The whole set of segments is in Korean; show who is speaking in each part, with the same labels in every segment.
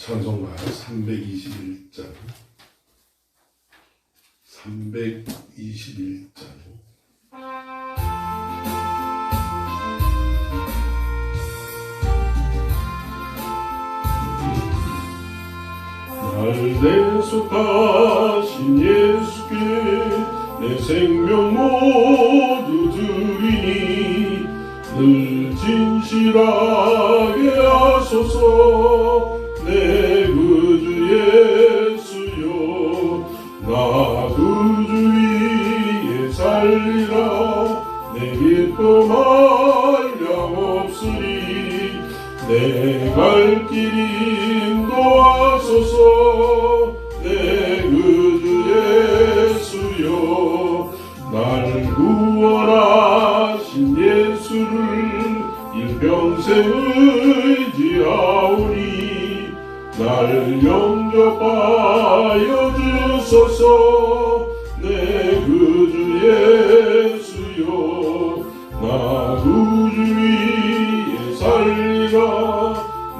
Speaker 1: 찬송가 321장 321장 날 대속하신 예수께 내 생명 모두 드리니 늘 진실하게 하소서. 내 구주 예수여 나 구주 위에 살리라. 내 기쁨 한량없으리. 내 갈 길 인도하소서. 내 구주 예수여 날 구원하신 예수를 일평생 의지하오니 날 영접하여 주소서. 내 구주 예수여 나 구주 위에 살리라.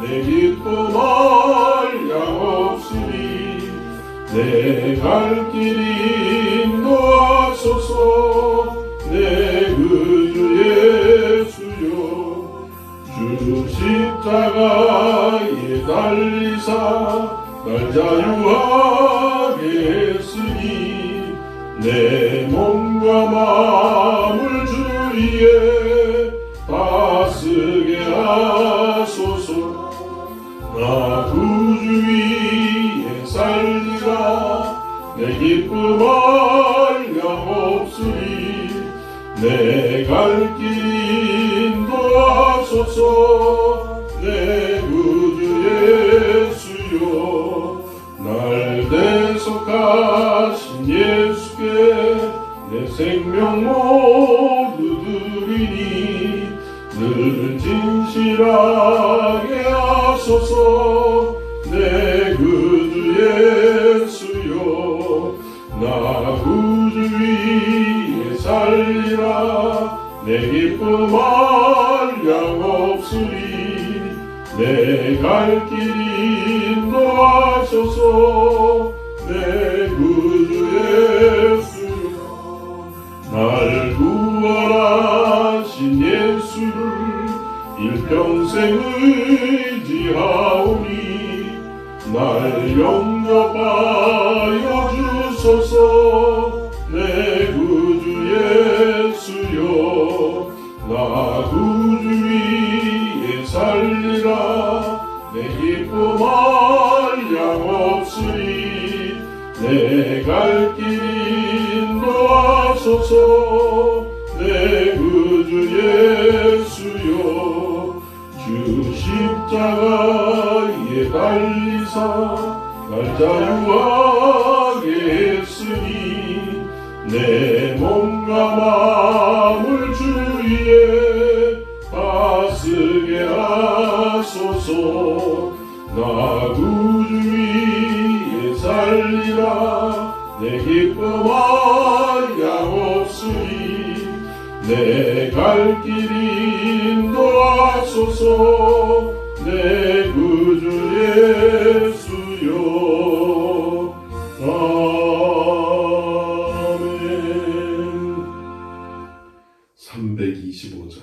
Speaker 1: 내 기쁨 한량없으리. 내 갈 길 인도하소서. 내 구주 예수여 주 십자가에 달리사 날 자유하게 했으니 내 몸과 마음을 주 위에 다스게 하소서. 나 구주 위에 살리라. 내 기쁨 한량없으리. 내 갈 길 인도하소서. 내 구주 예수여 날 대속하신 예수께 내 생명 모두 드리니 늘 진실하게 하소서. 내 구주 예수여 나 구주 위에 살리라. 내 기쁨 한량없으리. 내 갈 길 인도하소서. 내 구주 예수여 날 구원하신 예수를 일평생 의지하오니 날 영접하여 주소서. 내 구주 예수여 나 구주 위에 살리라. 내 기쁨 한량없으리. 내 갈 길 인도하소서. 내 구주 예수여 주 십자가에 달리사 날 자유하게 했으니 내 몸과 마음을 주 위에 다스게 하소서. 나 구주 위에 살리라. 내 기쁨 한량없으리. 내 갈 길 인도하소서. 내 구주 예수여 아멘. 325장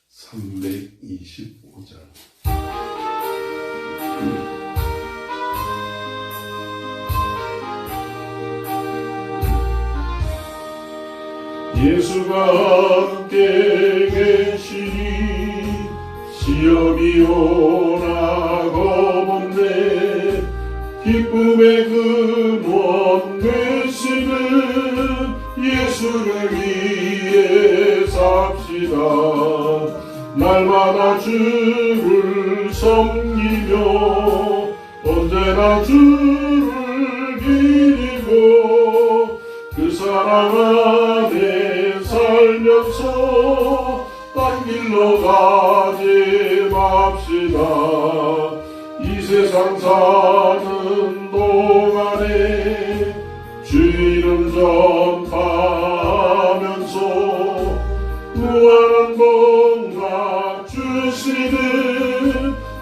Speaker 1: 325장 예수가 함께 계시니 시험이 오나 겁없네. 기쁨의 근원 되시는 예수를 위해 삽시다. 날마다 주를 섬기며 언제나 주를 기리고 그 사랑 안에 살면서 딴 길로 가지 맙시다. 이 세상 사는 동안에 주 이름 전파하면서 무한한 복락 주시는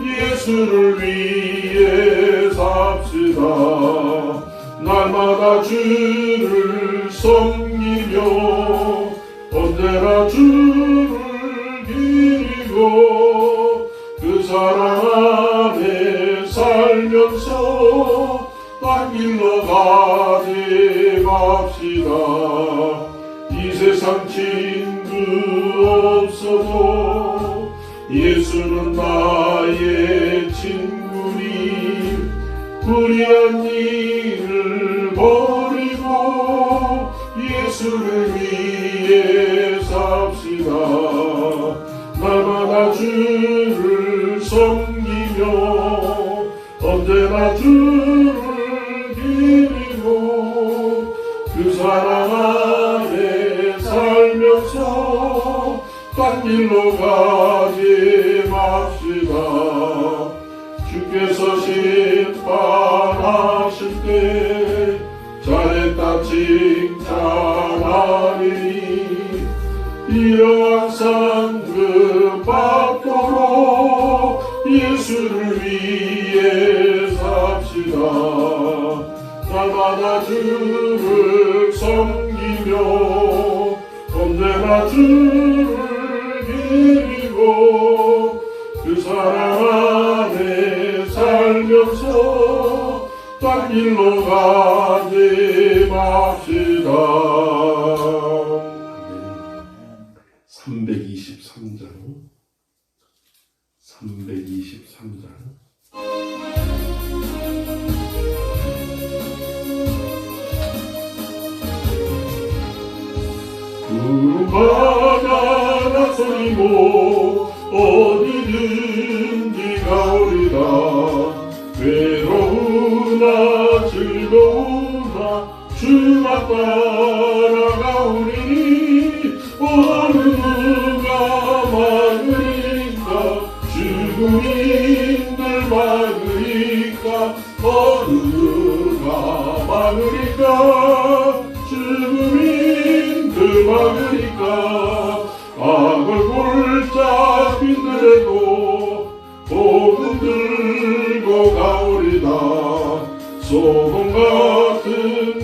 Speaker 1: 예수 예수를 위해 삽시다. 날마다 주를 섬기며 언제나 주를 기리고 그 사랑 안에 살면서 딴 길로 가지 맙시다. 이 세상 친구 없어도 예수는 나의 친구니 불의한 일을 버리고 예수를 위해 삽시다. 날마다 주를 섬기며 언제나 주를 기리고 그 사랑 안에 살면서 딴 길로 가지 맙시다. 주께서 심판하실 때 잘했다 칭찬하리니 이러한 상급 받도록 예수를 위해 삽시다. 날마다 주를 섬기며 언제나 주를 기리고 그 사랑 안에 살면서 딴 길로 가지 맙시다. 323장 323장 구름바다 나서리고 어디든지 가오리다. 외로우나 즐거우나 주가 따라가오리니 어느 누가 막으리까 죽음인들 막으리까 어느 누가 막으리까 죽음인들 막으리까 악을 골짜 빈들에도 복음 들고 가오리다. 소금 같은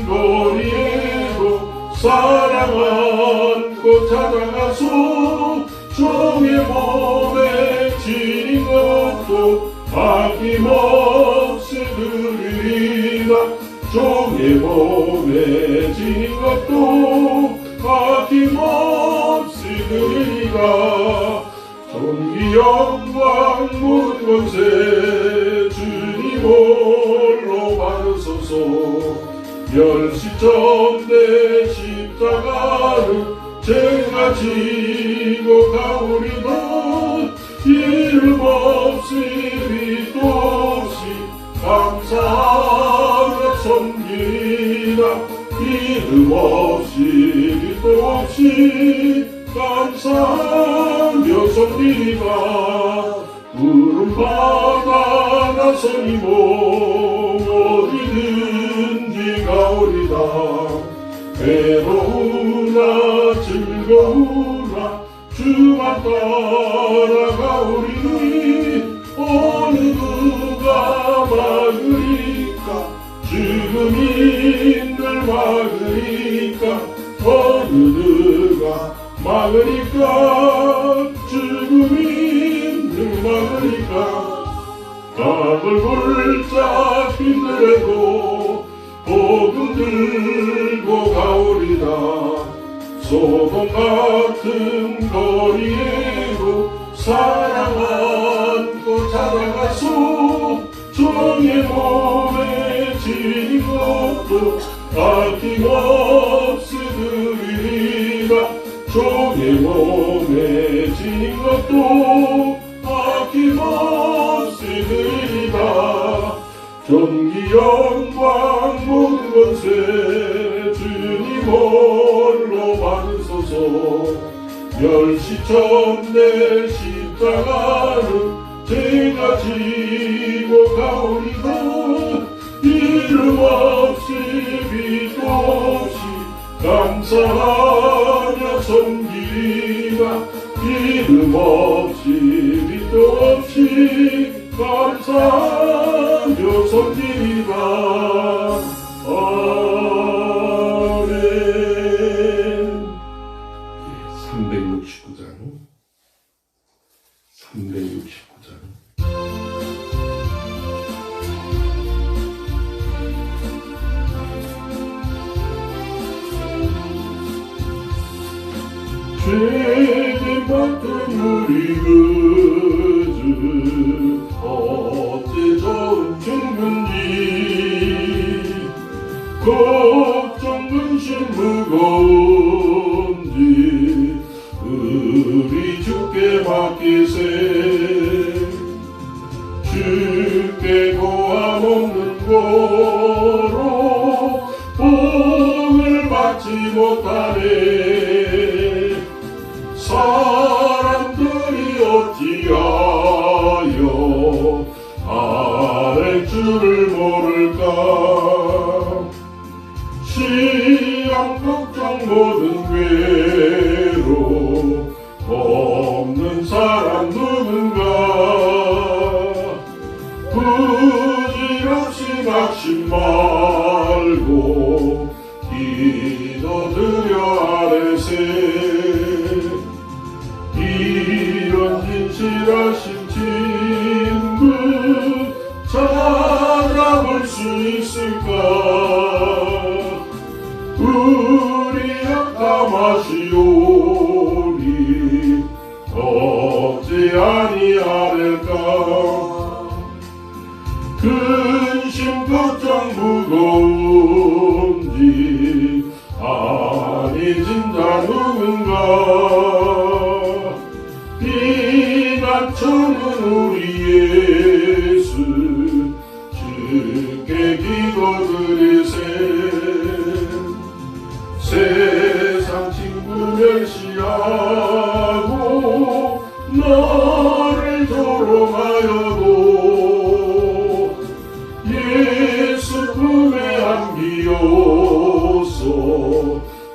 Speaker 1: 거리에도 사랑 안고 찾아가서 종의 몸에 지닌 것도 아낌없이 드리리라. 종의 몸에 지닌 것도 아낌없이 드리리라. 존귀 영광 모든 권세 주님 홀로 받으소서. 멸시점대 십자가를 제가 지고 가오리다. 이름 없이 빛도 없이 감사하며 섬기다. 이름 없이 빛도 없이 감사하며 섬기다. 구름바다 나서니고 어디든지 가오리다. 외로우나 즐거우나 주만 따라가오리니 어느 누가 막으리까 죽음인들 막으리까 어느 누가 막으리까 죽음인들 막으리까 악을 골짜 빈들에도 복음 들고 가오리다. 소금 같은 거리에도 사랑 안고 찾아가서 종의 몸에 지닌 것도 아낌없이 드리리라. 종의 몸에 지닌 것도 아낌없이 드리리라. 존귀 영광 모든 권세 주님 홀로 받으소서. 멸시점내 십자가를 제가 지고 가오리다. 이름 없이 빛도 없이 감사하며 섬기다. 이름 없이 빛도 없이 감사하며 죄짐 같은 우리 그즈 어째 저음 죽는지 걱정 근심 무거운지 우리 주께 맡기세 주께 고함 없는 거로 복을 받지 못하네 사람들이 어찌하여 아랠 줄을 모를까 시험 걱정 모든 괴로 없는 사람 누군가 부질없이 낙심 말고 기도드려 아뢰세 이런 진실하신 친구 찾아볼 수 있을까 우리 악함하시오니 어찌 아니하릴까 근심 걱정 무거운지 아니 진짜 누군가 비난처는 우리 예수 주께 기도드리세 세상 친구 멸시하고 너를 조롱하여도 예수 품에 안기어서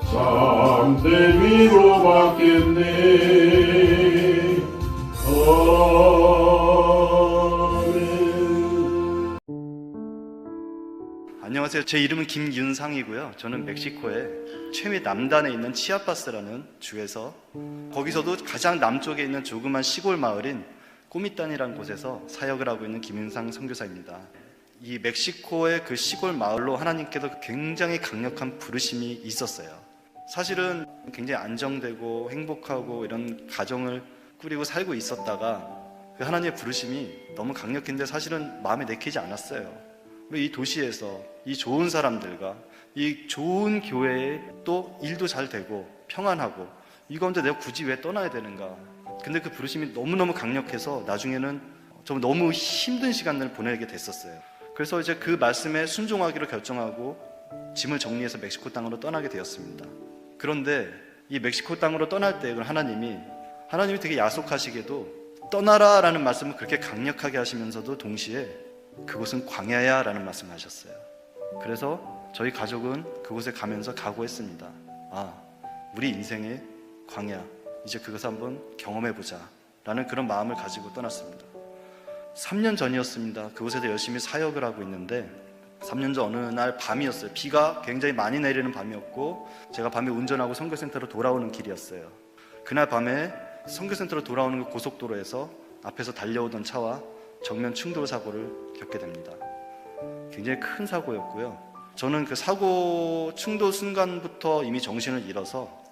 Speaker 1: 참된 위로 받겠네 아멘.
Speaker 2: 안녕하세요. 제 이름은 김윤상이고요. 저는 멕시코의 최미 남단에 있는 치아파스라는 주에서 거기서도 가장 남쪽에 있는 조그만 시골 마을인 꼬미단이라는 곳에서 사역을 하고 있는 김윤상 선교사입니다. 이 멕시코의 그 시골 마을로 하나님께서 굉장히 강력한 부르심이 있었어요. 사실은 굉장히 안정되고 행복하고 이런 가정을 꾸리고 살고 있었다가 그 하나님의 부르심이 너무 강력했는데 사실은 마음에 내키지 않았어요. 그리고 이 도시에서 이 좋은 사람들과 이 좋은 교회에 또 일도 잘 되고 평안하고 이 가운데 내가 굳이 왜 떠나야 되는가. 근데 그 부르심이 너무너무 강력해서 나중에는 좀 너무 힘든 시간을 보내게 됐었어요. 그래서 이제 그 말씀에 순종하기로 결정하고 짐을 정리해서 멕시코 땅으로 떠나게 되었습니다. 그런데 이 멕시코 땅으로 떠날 때 하나님이 되게 야속하시게도 떠나라 라는 말씀을 그렇게 강력하게 하시면서도 동시에 그곳은 광야야 라는 말씀을 하셨어요. 그래서 저희 가족은 그곳에 가면서 각오했습니다. 우리 인생의 광야, 이제 그것을 한번 경험해보자 라는 그런 마음을 가지고 떠났습니다. 3년 전이었습니다. 그곳에서 열심히 사역을 하고 있는데 3년 전 어느 날 밤이었어요. 비가 굉장히 많이 내리는 밤이었고 제가 밤에 운전하고 선교센터로 돌아오는 길이었어요. 그날 밤에 선교센터로 돌아오는 그 고속도로에서 앞에서 달려오던 차와 정면 충돌 사고를 겪게 됩니다. 굉장히 큰 사고였고요. 저는 그 사고 충돌 순간부터 이미 정신을 잃어서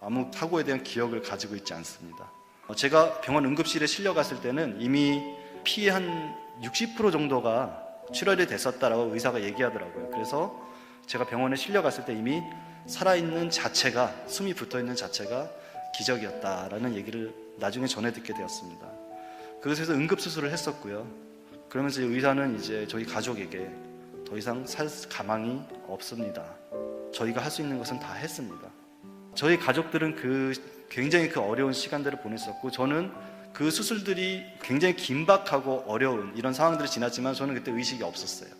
Speaker 2: 아무 사고에 대한 기억을 가지고 있지 않습니다. 제가 병원 응급실에 실려갔을 때는 이미 피의 한 60% 정도가 출혈이 됐었다라고 의사가 얘기하더라고요. 그래서 제가 병원에 실려갔을 때 이미 살아있는 자체가, 숨이 붙어있는 자체가 기적이었다라는 얘기를 나중에 전해 듣게 되었습니다. 그것에서 응급수술을 했었고요. 그러면서 의사는 이제 저희 가족에게 더 이상 살 가망이 없습니다. 저희가 할 수 있는 것은 다 했습니다. 저희 가족들은 굉장히 그 어려운 시간들을 보냈었고, 저는 그 수술들이 굉장히 긴박하고 어려운 이런 상황들이 지났지만 저는 그때 의식이 없었어요.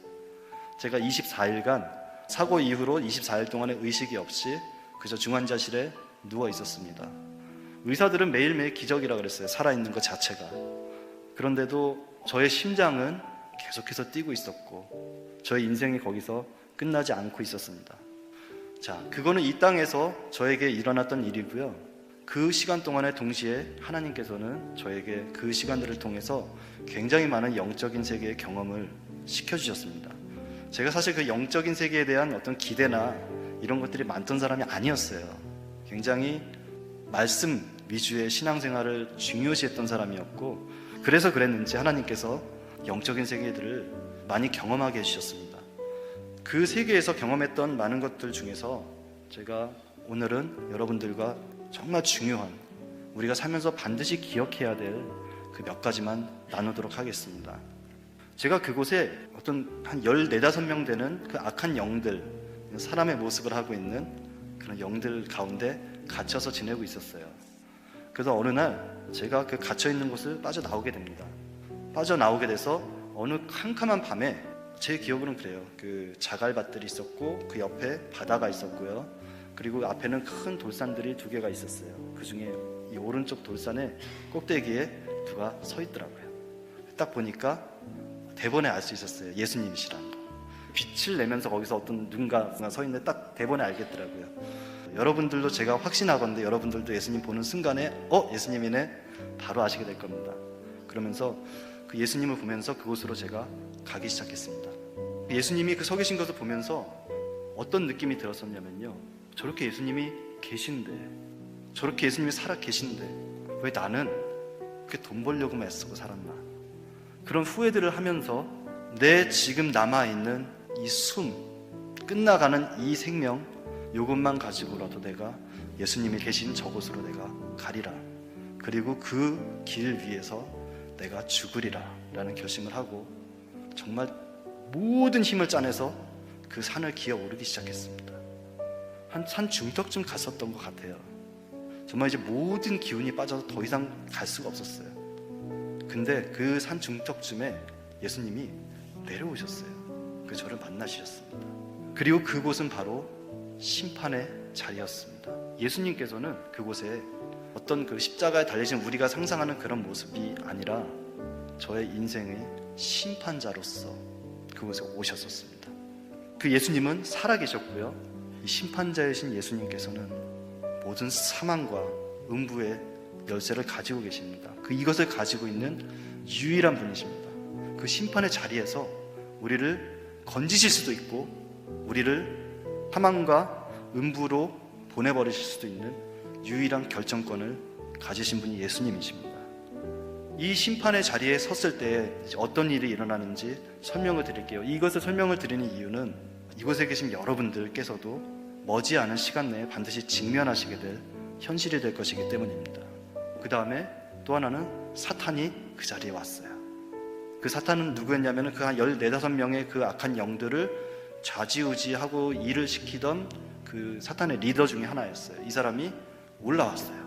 Speaker 2: 제가 24일간 사고 이후로 24일 동안에 의식이 없이 그저 중환자실에 누워 있었습니다. 의사들은 매일매일 기적이라고 그랬어요. 살아있는 것 자체가. 그런데도 저의 심장은 계속해서 뛰고 있었고 저의 인생이 거기서 끝나지 않고 있었습니다. 자, 그거는 이 땅에서 저에게 일어났던 일이고요. 그 시간 동안에 동시에 하나님께서는 저에게 그 시간들을 통해서 굉장히 많은 영적인 세계의 경험을 시켜주셨습니다. 제가 사실 그 영적인 세계에 대한 어떤 기대나 이런 것들이 많던 사람이 아니었어요. 굉장히 말씀 위주의 신앙생활을 중요시했던 사람이었고, 그래서 그랬는지 하나님께서 영적인 세계들을 많이 경험하게 해주셨습니다. 그 세계에서 경험했던 많은 것들 중에서 제가 오늘은 여러분들과 정말 중요한, 우리가 살면서 반드시 기억해야 될 그 몇 가지만 나누도록 하겠습니다. 제가 그곳에 어떤 한 14~15명 되는 그 악한 영들, 사람의 모습을 하고 있는 그런 영들 가운데 갇혀서 지내고 있었어요. 그래서 어느 날 제가 그 갇혀있는 곳을 빠져나오게 됩니다. 빠져나오게 돼서 어느 캄캄한 밤에, 제 기억으로는 그래요, 그 자갈밭들이 있었고 그 옆에 바다가 있었고요, 그리고 앞에는 큰 돌산들이 2개가 있었어요. 그 중에 이 오른쪽 돌산의 꼭대기에 누가 서 있더라고요. 딱 보니까 대본에 알 수 있었어요. 예수님이시라는 거. 빛을 내면서 거기서 어떤 누군가 서 있는데 딱 대본에 알겠더라고요. 여러분들도, 제가 확신하건대 여러분들도 예수님 보는 순간에 예수님이네, 바로 아시게 될 겁니다. 그러면서 그 예수님을 보면서 그곳으로 제가 가기 시작했습니다. 예수님이 그 서 계신 것을 보면서 어떤 느낌이 들었었냐면요, 저렇게 예수님이 계신데, 저렇게 예수님이 살아 계신데 왜 나는 그렇게 돈 벌려고만 애쓰고 살았나, 그런 후회들을 하면서 내 지금 남아있는 이 숨, 끝나가는 이 생명, 이것만 가지고라도 내가 예수님이 계신 저곳으로 내가 가리라, 그리고 그 길 위에서 내가 죽으리라 라는 결심을 하고 정말 모든 힘을 짜내서 그 산을 기어 오르기 시작했습니다. 한 산 중턱쯤 갔었던 것 같아요. 정말 이제 모든 기운이 빠져서 더 이상 갈 수가 없었어요. 근데 그 산 중턱쯤에 예수님이 내려오셨어요. 그 저를 만나주셨습니다. 그리고 그곳은 바로 심판의 자리였습니다. 예수님께서는 그곳에 어떤 그 십자가에 달리신 우리가 상상하는 그런 모습이 아니라 저의 인생의 심판자로서 그곳에 오셨었습니다. 그 예수님은 살아계셨고요, 이 심판자이신 예수님께서는 모든 사망과 음부의 열쇠를 가지고 계십니다. 이것을 가지고 있는 유일한 분이십니다. 그 심판의 자리에서 우리를 건지실 수도 있고 우리를 사망과 음부로 보내버리실 수도 있는 유일한 결정권을 가지신 분이 예수님이십니다. 이 심판의 자리에 섰을 때 어떤 일이 일어나는지 설명을 드릴게요. 이것을 설명을 드리는 이유는 이곳에 계신 여러분들께서도 머지않은 시간 내에 반드시 직면하시게 될 현실이 될 것이기 때문입니다. 그 다음에 또 하나는 사탄이 그 자리에 왔어요. 그 사탄은 누구였냐면 그 한 14~15명의 그 악한 영들을 좌지우지하고 일을 시키던 그 사탄의 리더 중에 하나였어요. 이 사람이 올라왔어요.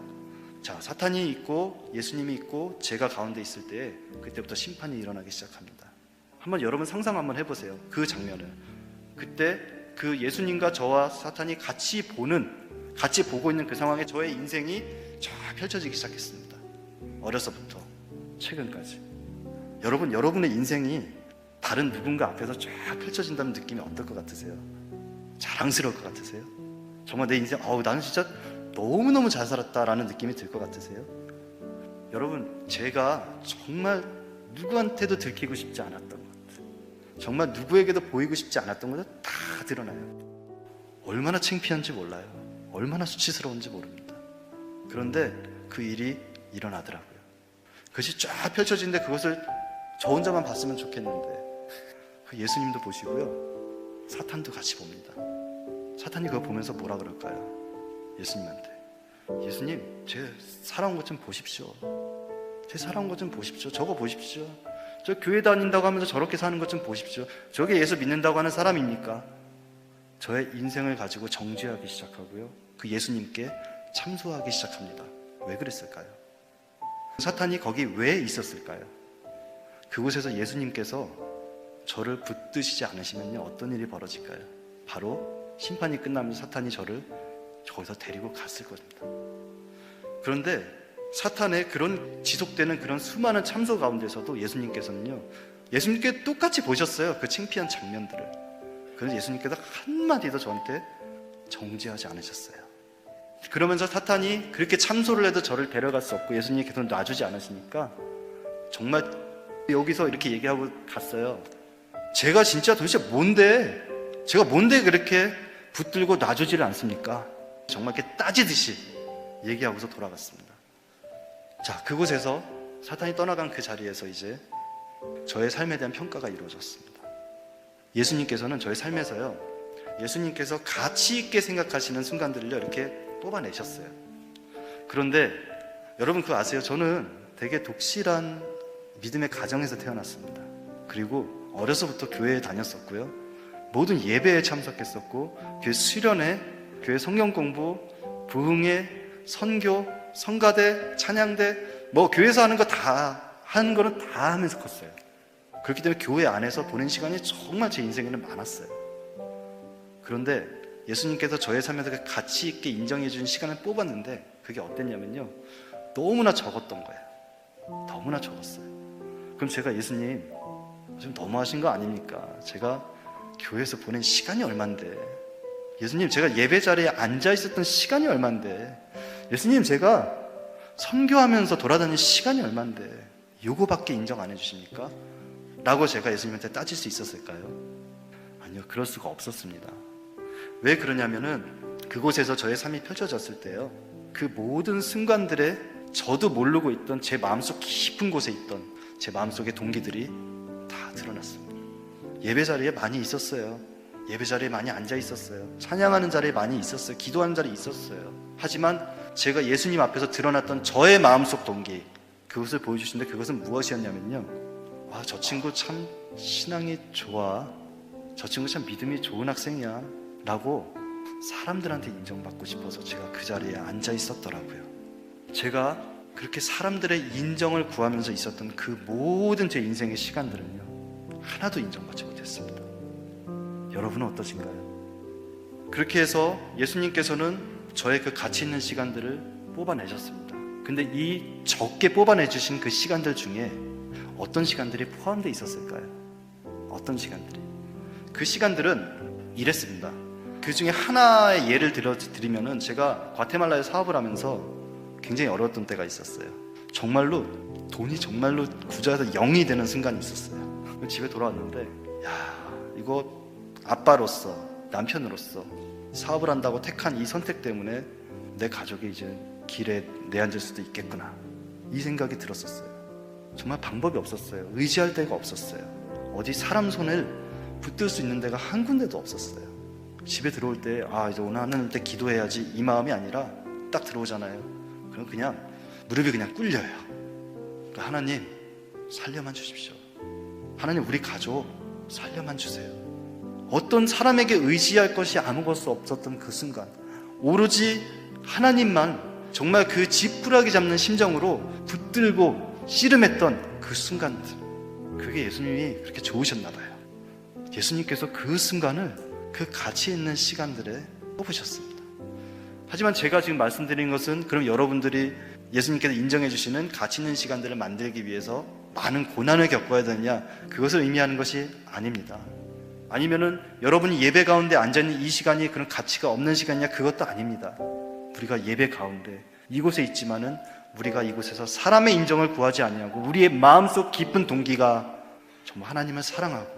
Speaker 2: 자, 사탄이 있고 예수님이 있고 제가 가운데 있을 때 그때부터 심판이 일어나기 시작합니다. 한번 여러분 상상 한번 해보세요. 그 장면을. 그때 그 예수님과 저와 사탄이 같이 보고 있는 그 상황에 저의 인생이 쫙 펼쳐지기 시작했습니다. 어려서부터 최근까지. 여러분의 인생이 다른 누군가 앞에서 쫙 펼쳐진다는 느낌이 어떨 것 같으세요? 자랑스러울 것 같으세요? 정말 내 인생, 나는 진짜 너무너무 잘 살았다라는 느낌이 들 것 같으세요? 여러분, 제가 정말 누구한테도 들키고 싶지 않았던 것, 정말 누구에게도 보이고 싶지 않았던 것도 다 드러나요. 얼마나 창피한지 몰라요. 얼마나 수치스러운지 모릅니다. 그런데 그 일이 일어나더라고요. 그것이 쫙 펼쳐지는데 그것을 저 혼자만 봤으면 좋겠는데 그 예수님도 보시고요, 사탄도 같이 봅니다. 사탄이 그거 보면서 뭐라 그럴까요? 예수님한테, 예수님, 제 살아온 것 좀 보십시오. 제 살아온 것 좀 보십시오. 저거 보십시오. 저 교회 다닌다고 하면서 저렇게 사는 것 좀 보십시오. 저게 예수 믿는다고 하는 사람입니까? 저의 인생을 가지고 정죄하기 시작하고요, 그 예수님께 참소하기 시작합니다. 왜 그랬을까요? 사탄이 거기 왜 있었을까요? 그곳에서 예수님께서 저를 붙드시지 않으시면요, 어떤 일이 벌어질까요? 바로 심판이 끝나면서 사탄이 저를 거기서 데리고 갔을 겁니다. 그런데 사탄의 그런 지속되는 그런 수많은 참소 가운데서도 예수님께서는요, 예수님께 똑같이 보셨어요. 그 창피한 장면들을. 그래서 예수님께서 한마디도 저한테 정죄하지 않으셨어요. 그러면서 사탄이 그렇게 참소를 해도 저를 데려갈 수 없고 예수님께서 놔주지 않으시니까 정말 여기서 이렇게 얘기하고 갔어요. 제가 진짜 도대체 제가 뭔데 그렇게 붙들고 놔주지를 않습니까? 정말 이렇게 따지듯이 얘기하고서 돌아갔습니다. 자, 그곳에서 사탄이 떠나간 그 자리에서 이제 저의 삶에 대한 평가가 이루어졌습니다. 예수님께서는 저의 삶에서요, 예수님께서 가치 있게 생각하시는 순간들을요 이렇게 뽑아내셨어요. 그런데 여러분 그거 아세요? 저는 되게 독실한 믿음의 가정에서 태어났습니다. 그리고 어려서부터 교회에 다녔었고요, 모든 예배에 참석했었고, 교회 수련회, 교회 성경 공부, 부흥회, 선교, 성가대, 찬양대, 뭐 교회에서 하는 거 다 하는 거는 다 하면서 컸어요. 그렇기 때문에 교회 안에서 보낸 시간이 정말 제 인생에는 많았어요. 그런데 예수님께서 저의 삶에서 그 가치 있게 인정해 주신 시간을 뽑았는데 그게 어땠냐면요, 너무나 적었던 거예요. 너무나 적었어요. 그럼 제가 예수님 좀 너무하신 거 아닙니까? 제가 교회에서 보낸 시간이 얼만데, 예수님 제가 예배 자리에 앉아 있었던 시간이 얼만데, 예수님 제가 선교하면서 돌아다닌 시간이 얼만데 요거밖에 인정 안 해주십니까? 라고 제가 예수님한테 따질 수 있었을까요? 아니요, 그럴 수가 없었습니다. 왜 그러냐면은 그곳에서 저의 삶이 펼쳐졌을 때요, 그 모든 순간들에 저도 모르고 있던 제 마음속 깊은 곳에 있던 제 마음속의 동기들이 다 드러났습니다. 예배 자리에 많이 있었어요. 예배 자리에 많이 앉아 있었어요. 찬양하는 자리에 많이 있었어요. 기도하는 자리에 있었어요. 하지만 제가 예수님 앞에서 드러났던 저의 마음속 동기, 그것을 보여주시는데 그것은 무엇이었냐면요, 와, 저 친구 참 신앙이 좋아, 저 친구 참 믿음이 좋은 학생이야 라고 사람들한테 인정받고 싶어서 제가 그 자리에 앉아 있었더라고요. 제가 그렇게 사람들의 인정을 구하면서 있었던 그 모든 제 인생의 시간들은요, 하나도 인정받지 못했습니다. 여러분은 어떠신가요? 그렇게 해서 예수님께서는 저의 그 가치 있는 시간들을 뽑아내셨습니다. 근데 이 적게 뽑아내주신 그 시간들 중에 어떤 시간들이 포함되어 있었을까요? 어떤 시간들이? 그 시간들은 이랬습니다. 그 중에 하나의 예를 드리면은, 제가 과테말라에 사업을 하면서 굉장히 어려웠던 때가 있었어요. 정말로 돈이 정말로 부자에서 0이 되는 순간이 있었어요. 집에 돌아왔는데, 야, 이거 아빠로서, 남편으로서 사업을 한다고 택한 이 선택 때문에 내 가족이 이제 길에 내앉을 수도 있겠구나, 이 생각이 들었었어요. 정말 방법이 없었어요. 의지할 데가 없었어요. 어디 사람 손을 붙들 수 있는 데가 한 군데도 없었어요. 집에 들어올 때, 아, 이제 오늘 하나님 때 기도해야지, 이 마음이 아니라 딱 들어오잖아요. 그럼 그냥 무릎이 그냥 꿇려요. 그러니까 하나님 살려만 주십시오. 하나님 우리 가족 살려만 주세요. 어떤 사람에게 의지할 것이 아무것도 없었던 그 순간, 오로지 하나님만 정말 그 지푸라기 잡는 심정으로 붙들고 씨름했던 그 순간들, 그게 예수님이 그렇게 좋으셨나 봐요. 예수님께서 그 순간을 그 가치 있는 시간들에 뽑으셨습니다. 하지만 제가 지금 말씀드린 것은, 그럼 여러분들이 예수님께서 인정해 주시는 가치 있는 시간들을 만들기 위해서 많은 고난을 겪어야 되느냐, 그것을 의미하는 것이 아닙니다. 아니면은 여러분이 예배 가운데 앉아있는 이 시간이 그런 가치가 없는 시간이냐, 그것도 아닙니다. 우리가 예배 가운데 이곳에 있지만은 우리가 이곳에서 사람의 인정을 구하지 아니하고 우리의 마음속 깊은 동기가 정말 하나님을 사랑하고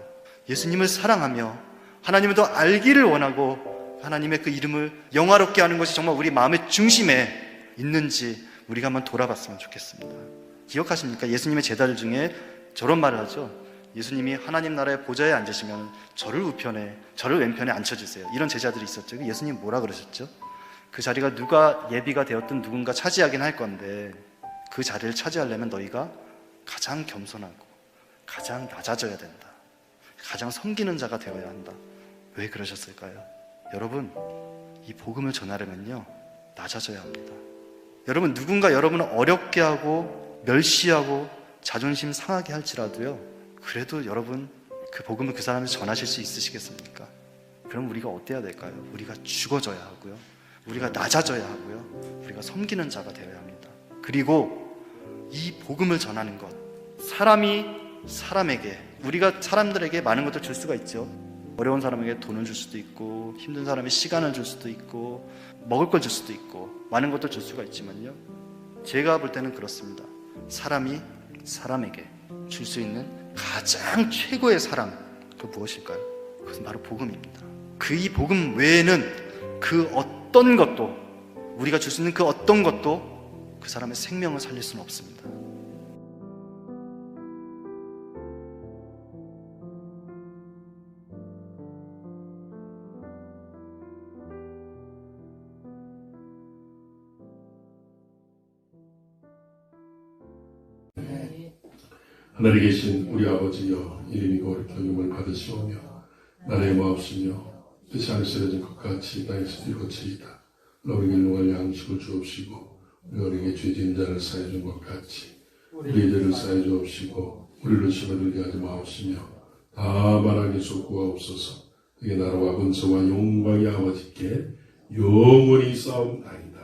Speaker 2: 예수님을 사랑하며 하나님을 더 알기를 원하고 하나님의 그 이름을 영화롭게 하는 것이 정말 우리 마음의 중심에 있는지 우리가 한번 돌아봤으면 좋겠습니다. 기억하십니까? 예수님의 제자들 중에 저런 말을 하죠. 예수님이 하나님 나라의 보좌에 앉으시면 저를 우편에, 저를 왼편에 앉혀주세요, 이런 제자들이 있었죠. 예수님 뭐라 그러셨죠? 그 자리가 누가 예비가 되었든 누군가 차지하긴 할 건데, 그 자리를 차지하려면 너희가 가장 겸손하고 가장 낮아져야 된다, 가장 섬기는 자가 되어야 한다. 왜 그러셨을까요? 여러분, 이 복음을 전하려면요, 낮아져야 합니다. 여러분, 누군가 여러분을 어렵게 하고 멸시하고 자존심 상하게 할지라도요, 그래도 여러분 그 복음을 그 사람에게 전하실 수 있으시겠습니까? 그럼 우리가 어때야 될까요? 우리가 죽어져야 하고요, 우리가 낮아져야 하고요, 우리가 섬기는 자가 되어야 합니다. 그리고 이 복음을 전하는 것, 사람이 사람에게, 우리가 사람들에게 많은 것을 줄 수가 있죠. 어려운 사람에게 돈을 줄 수도 있고, 힘든 사람에게 시간을 줄 수도 있고, 먹을 걸 줄 수도 있고, 많은 것들 줄 수가 있지만요, 제가 볼 때는 그렇습니다. 사람이 사람에게 줄 수 있는 가장 최고의 사랑, 그 무엇일까요? 그것은 바로 복음입니다. 그 이 복음 외에는 그 어떤 것도 우리가 줄 수 있는 그 어떤 것도 그 사람의 생명을 살릴 수는 없습니다.
Speaker 1: 하늘에 계신 우리 아버지여, 이름이 거룩히 여김을 받으시오며 나라의 마옵시며 뜻이 하늘에서 이루어진 것 같이 땅에서 이루어지이다. 우리에게 일용할 양식을 주옵시고 우리에게 죄 지은 자를 사해 준 것 같이 우리의 죄를 사해 주옵시고 우리를 시험에 들게 하지 마옵시며 다만 악에서 구하옵소서. 그게 나라와 권세와 영광이 아버지께 영원히 싸움나이다.